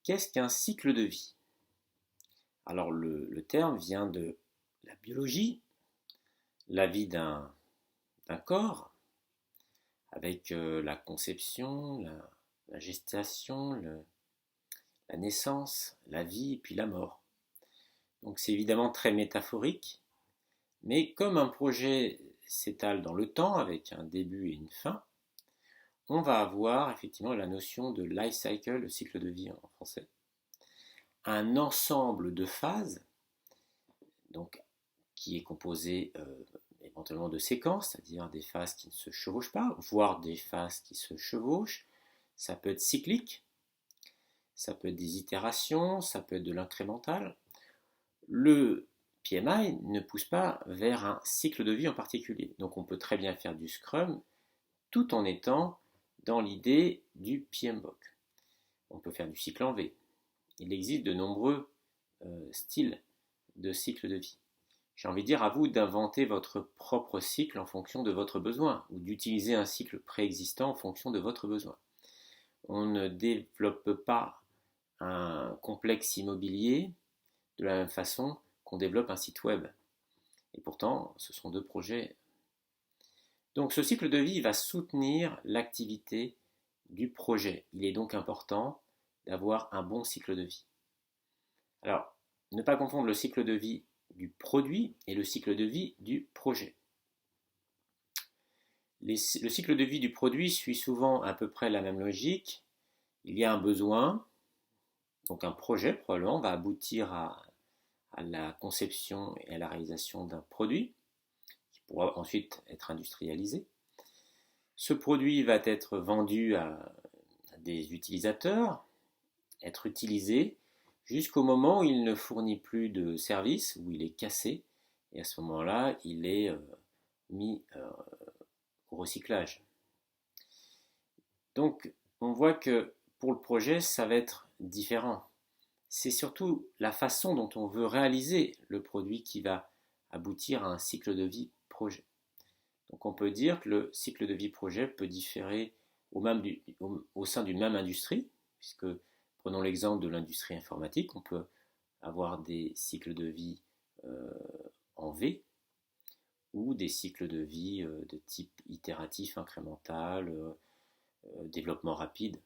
Qu'est-ce qu'un cycle de vie? Alors le terme vient de la biologie, la vie d'un corps, avec la conception, la gestation, la naissance, la vie et puis la mort. Donc c'est évidemment très métaphorique, mais comme un projet s'étale dans le temps avec un début et une fin, on va avoir effectivement la notion de life cycle, le cycle de vie en français, un ensemble de phases, donc qui est composé éventuellement de séquences, c'est-à-dire des phases qui ne se chevauchent pas, voire des phases qui se chevauchent. Ça peut être cyclique, ça peut être des itérations, ça peut être de l'incrémental. Le PMI ne pousse pas vers un cycle de vie en particulier. Donc on peut très bien faire du Scrum tout en étant dans l'idée du PMBOK. On peut faire du cycle en V. Il existe de nombreux styles de cycle de vie. J'ai envie de dire à vous d'inventer votre propre cycle en fonction de votre besoin, ou d'utiliser un cycle préexistant en fonction de votre besoin. On ne développe pas un complexe immobilier de la même façon qu'on développe un site web. Et pourtant, ce sont deux projets. Donc ce cycle de vie va soutenir l'activité du projet. Il est donc important d'avoir un bon cycle de vie. Alors, ne pas confondre le cycle de vie du produit et le cycle de vie du projet. Le cycle de vie du produit suit souvent à peu près la même logique. Il y a un besoin, donc un projet probablement va aboutir à la conception et à la réalisation d'un produit qui pourra ensuite être industrialisé. Ce produit va être vendu à des utilisateurs, être utilisé jusqu'au moment où il ne fournit plus de service, où il est cassé, et à ce moment-là, il est mis au recyclage. Donc, on voit que pour le projet, ça va être différent. C'est surtout la façon dont on veut réaliser le produit qui va aboutir à un cycle de vie projet. Donc, on peut dire que le cycle de vie projet peut différer au sein d'une même industrie, puisque prenons l'exemple de l'industrie informatique, on peut avoir des cycles de vie en V ou des cycles de vie de type itératif, incrémental, développement rapide.